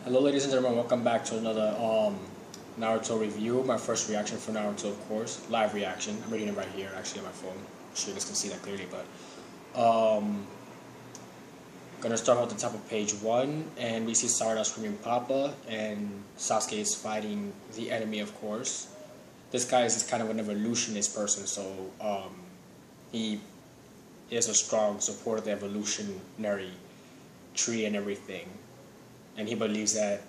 Hello ladies and gentlemen, welcome back to another Naruto review. My first reaction for Naruto, of course. Live reaction. I'm reading it right here actually on my phone. I'm sure you guys can see that clearly, but gonna start off at the top of page 1, and we see Sarada screaming Papa, and Sasuke is fighting the enemy, of course. This guy is kind of an evolutionist person, so he is a strong supporter of the evolutionary tree and everything. And he believes that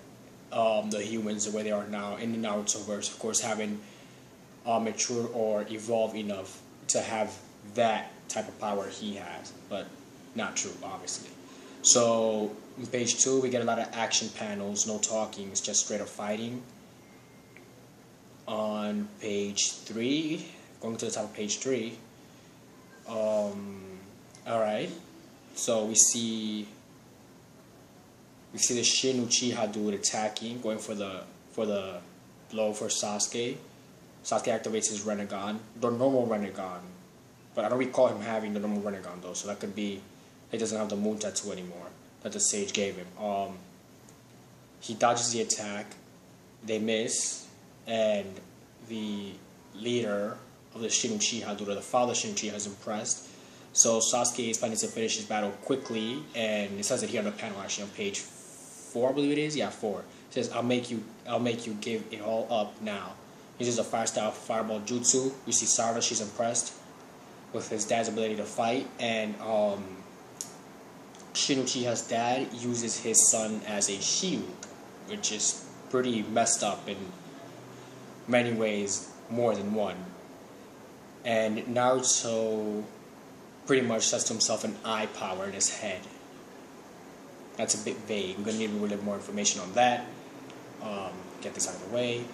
the humans, the way they are now in the Naruto verse, of course, haven't matured or evolved enough to have that type of power he has, but not true, obviously. So, on page 2, we get a lot of action panels, no talking, it's just straight up fighting. On page 3, going to the top of page 3, alright, so we see the Shin Uchiha dude attacking, going for the blow for Sasuke. Sasuke activates his Rinnegan, the normal Rinnegan, but I don't recall him having the normal Rinnegan though, so that could be he doesn't have the moon tattoo anymore that the sage gave him. He dodges the attack, they miss, and the leader of the Shin Uchiha dude, or the father Shin Uchiha, is impressed. So Sasuke is planning to finish his battle quickly, and it says it here on the panel actually on page 4, I believe it is. Yeah, 4. It says, I'll make you give it all up now. He uses a fire style fireball jutsu. We see Sarada, she's impressed with his dad's ability to fight, and Shin Uchiha's dad uses his son as a shield, which is pretty messed up in many ways, more than one. And Naruto pretty much sets to himself an eye power in his head. That's a bit vague. We're going to need a little bit more information on that. Get this out of the way.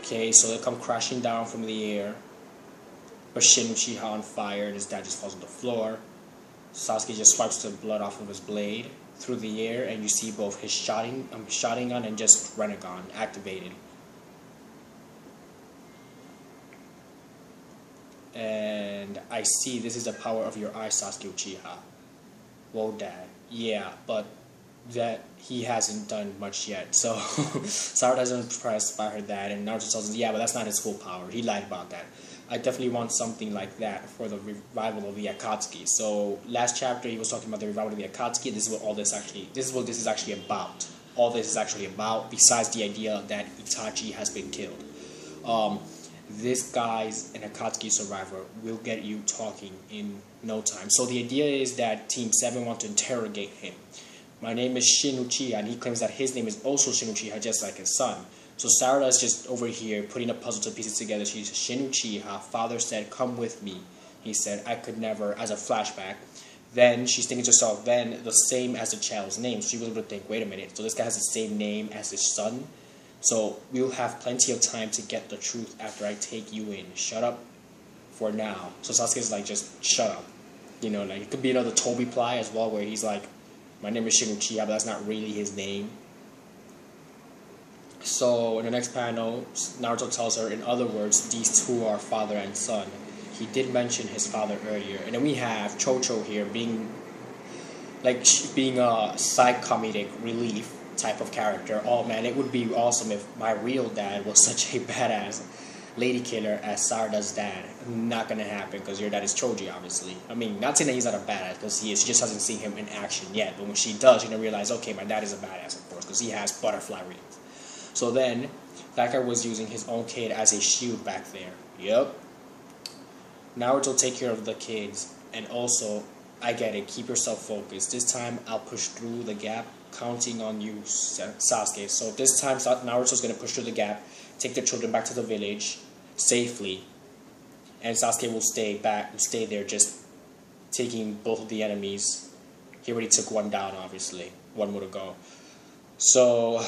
Okay, so they come crashing down from the air. But Shin Uchiha on fire, and his dad just falls on the floor. Sasuke just swipes the blood off of his blade through the air, and you see both his Sharingan and just Rinnegan activated. And I see this is the power of your eye, Sasuke Uchiha. Whoa, Dad. Yeah, but that he hasn't done much yet. So Sarada is impressed by her dad, and Naruto tells him, yeah, but that's not his full power. He lied about that. I definitely want something like that for the revival of the Akatsuki. So last chapter he was talking about the revival of the Akatsuki. This is what this is actually about. All this is actually about, besides the idea that Itachi has been killed. This guy's an Akatsuki survivor will get you talking in no time. So the idea is that Team 7 want to interrogate him. My name is Shin Uchiha, and he claims that his name is also Shin Uchiha, just like his son. So Sarada is just over here putting the puzzle pieces together. She's Shin Uchiha. Father said, come with me. He said, I could never, as a flashback. Then she's thinking to herself, then the same as the child's name. So she was able to think, wait a minute, so this guy has the same name as his son? So we'll have plenty of time to get the truth after I take you in. Shut up for now. So Sasuke's like, just shut up. You know, like it could be another Toby ply as well, where he's like, my name is Shin Uchiha, but that's not really his name. So in the next panel, Naruto tells her, in other words, these two are father and son. He did mention his father earlier. And then we have Chocho here being a side comedic relief type of character. Oh man, it would be awesome if my real dad was such a badass lady killer as Sarada's dad. Not gonna happen, because your dad is Choji, obviously. I mean, not saying that he's not a badass, because he is. She just hasn't seen him in action yet. But when she does, you're gonna realize, okay, my dad is a badass, of course, because he has butterfly wings. So then, that guy was using his own kid as a shield back there. Yep. Naruto, take care of the kids, and also, I get it, keep yourself focused. This time, I'll push through the gap, counting on you, Sasuke. So this time, Naruto's going to push through the gap, take the children back to the village, safely, and Sasuke will stay there, just taking both of the enemies. He already took one down, obviously. One more to go. So,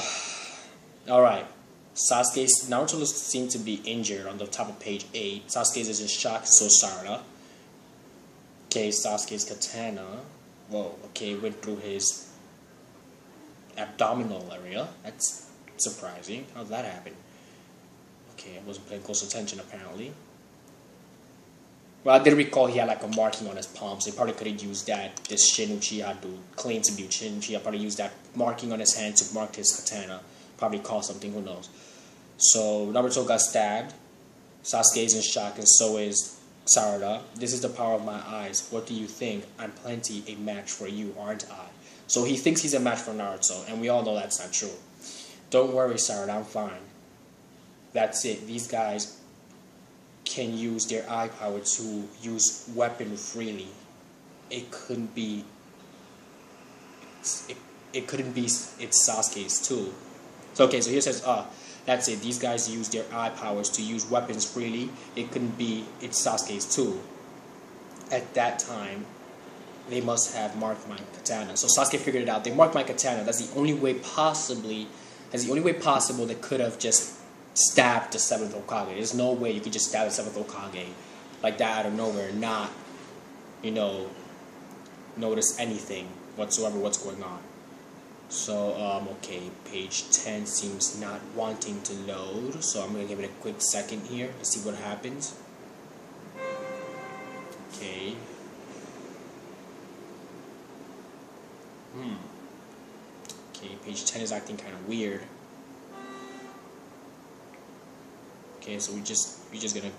alright. Naruto seemed to be injured on the top of page 8. Sasuke is in shock, so Sarada. Okay, Sasuke's katana. Whoa, okay, went through his abdominal area. That's surprising. How did that happen? Okay, I wasn't paying close attention apparently. Well, I didn't recall he had like a marking on his palm, so he probably could have used that. This Shin Uchiha dude claimed to be Shin Uchiha, probably used that marking on his hand to mark his katana. Probably caused something, who knows. So Naruto got stabbed. Sasuke is in shock, and so is Sarada. This is the power of my eyes. What do you think? I'm plenty a match for you, aren't I? So he thinks he's a match for Naruto, and we all know that's not true. Don't worry, Sarada, I'm fine. That's it. These guys can use their eye power to use weapon freely. It couldn't be. It couldn't be. It's Sasuke's too. So okay. So here says, that's it. These guys use their eye powers to use weapons freely. It couldn't be. It's Sasuke's too. At that time, they must have marked my katana. So Sasuke figured it out. They marked my katana. That's the only way possibly. That's the only way possible they could have just stabbed the 7th Hokage. There's no way you could just stab the 7th Hokage like that out of nowhere and not, you know, notice anything whatsoever what's going on. So, okay, page 10 seems not wanting to load, so I'm going to give it a quick second here and see what happens. Okay. Okay, page 10 is acting kind of weird. Okay, so we're just gonna.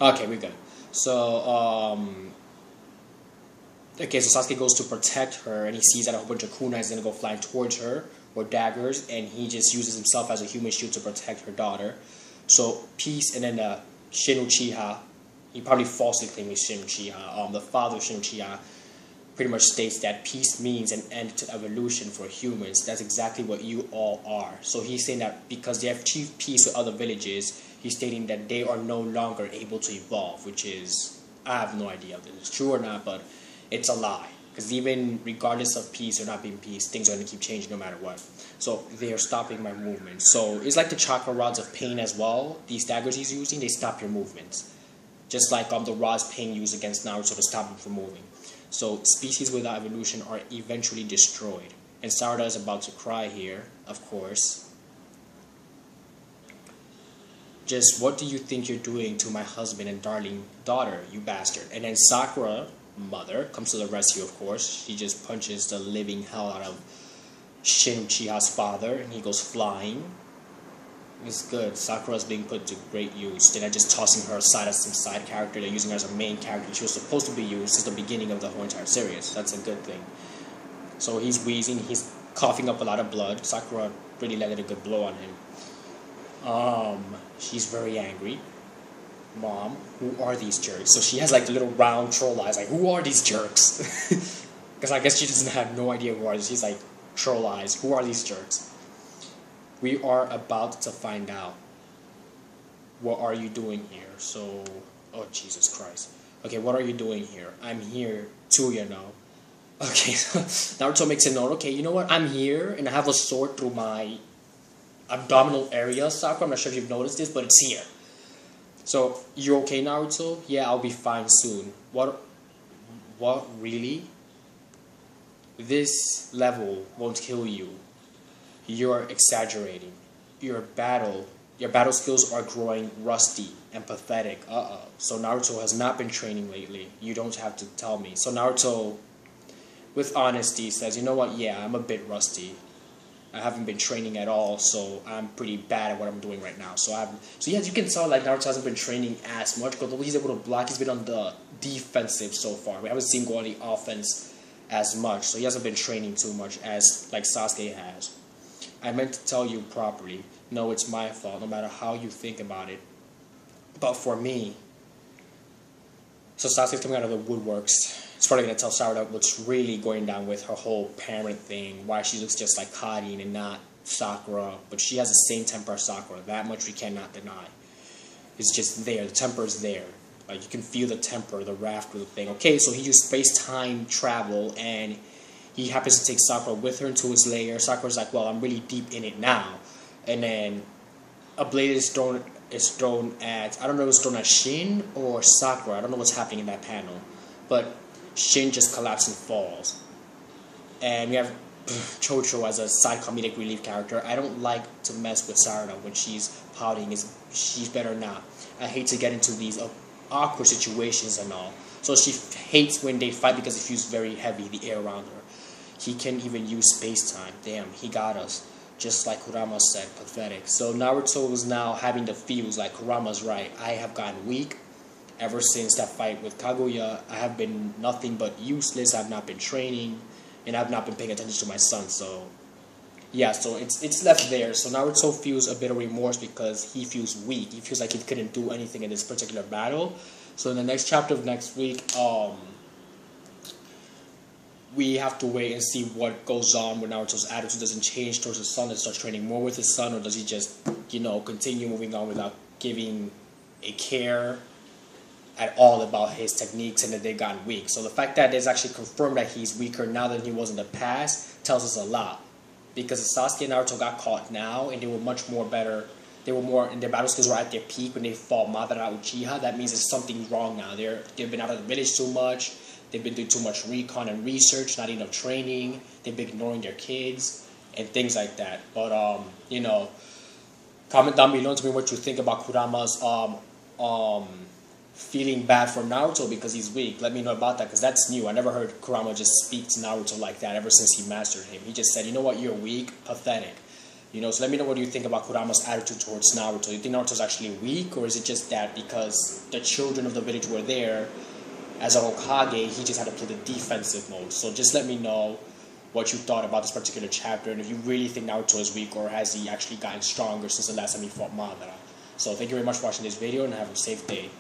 Okay, we're good. So okay, so Sasuke goes to protect her, and he sees that a whole bunch of kunai is gonna go flying towards her, or daggers, and he just uses himself as a human shield to protect her daughter. So peace, and then Shin Uchiha, he probably falsely claimed he's Shin Uchiha. The father of Shin Uchiha pretty much states that peace means an end to evolution for humans. That's exactly what you all are. So he's saying that because they have achieved peace with other villages, he's stating that they are no longer able to evolve, which is, I have no idea if this is true or not, but it's a lie. Because even regardless of peace or not being peace, things are going to keep changing no matter what. So they are stopping my movement. So it's like the chakra rods of pain as well. These daggers he's using, they stop your movements. Just like the rods Pain used against Naruto to stop him from moving. So species without evolution are eventually destroyed. And Sarada is about to cry here, of course. Just what do you think you're doing to my husband and darling daughter, you bastard? And then Sakura, mother, comes to the rescue, of course. She just punches the living hell out of Shin Uchiha's father, and he goes flying. It's good. Sakura's being put to great use. They're not just tossing her aside as some side character. They're using her as a main character. She was supposed to be used since the beginning of the whole entire series. That's a good thing. So he's wheezing. He's coughing up a lot of blood. Sakura really landed a good blow on him. She's very angry. Mom, who are these jerks? So she has like the little round troll eyes. Like, who are these jerks? Because I guess she doesn't have no idea who are these. She's like, troll eyes. Who are these jerks? We are about to find out. What are you doing here? So, oh Jesus Christ. Okay, what are you doing here? I'm here too, you know. Okay, so Naruto makes a note. Okay, you know what? I'm here and I have a sword through my abdominal area, Sakura. I'm not sure if you've noticed this, but it's here. So, you okay, Naruto? Yeah, I'll be fine soon. What really? This level won't kill you. You're exaggerating. Your battle skills are growing rusty and pathetic. So Naruto has not been training lately. You don't have to tell me. So Naruto, with honesty, says, you know what? Yeah, I'm a bit rusty. I haven't been training at all, so I'm pretty bad at what I'm doing right now. So yeah, you can tell like Naruto hasn't been training as much because he's able to block. He's been on the defensive so far. We haven't seen him go on the offense as much. So he hasn't been training too much as like Sasuke has. I meant to tell you properly. No, it's my fault, no matter how you think about it. But for me, so Sasuke's coming out of the woodworks. He's probably going to tell Sarada what's really going down with her whole parent thing, why she looks just like Karin and not Sakura. But she has the same temper as Sakura. That much we cannot deny. It's just there. The temper is there. Like, you can feel the temper, the wrath of the thing. Okay, so he used space-time travel, and he happens to take Sakura with her into his lair. Sakura's like, well, I'm really deep in it now. And then a blade is thrown at, I don't know if it's thrown at Shin or Sakura. I don't know what's happening in that panel. But Shin just collapses and falls. And we have Chocho as a side comedic relief character. I don't like to mess with Sarada when she's pouting. She's better not. I hate to get into these awkward situations and all. So she hates when they fight because it feels very heavy, the air around her. He can't even use space-time. Damn, he got us. Just like Kurama said, pathetic. So Naruto is now having the feels like Kurama's right. I have gotten weak ever since that fight with Kaguya. I have been nothing but useless. I've not been training, and I've not been paying attention to my son. So yeah, so it's left there. So Naruto feels a bit of remorse because he feels weak. He feels like he couldn't do anything in this particular battle. So in the next chapter of next week, we have to wait and see what goes on when Naruto's attitude doesn't change towards his son and starts training more with his son, or does he just, continue moving on without giving a care at all about his techniques and that they've gotten weak. So the fact that it's actually confirmed that he's weaker now than he was in the past tells us a lot. Because Sasuke and Naruto got caught now and they were much more better. They were more, and their battle skills were at their peak when they fought Madara Uchiha. That means there's something wrong now. They've been out of the village too much. They've been doing too much recon and research, not enough training. They've been ignoring their kids and things like that. But, comment down below to me what you think about Kurama's feeling bad for Naruto because he's weak. Let me know about that because that's new. I never heard Kurama just speak to Naruto like that ever since he mastered him. He just said, you know what, you're weak, pathetic. So let me know what you think about Kurama's attitude towards Naruto. You think Naruto's actually weak, or is it just that because the children of the village were there, as a Hokage, he just had to play the defensive mode? So just let me know what you thought about this particular chapter, and if you really think Naruto is weak, or has he actually gotten stronger since the last time he fought Madara. So thank you very much for watching this video, and have a safe day.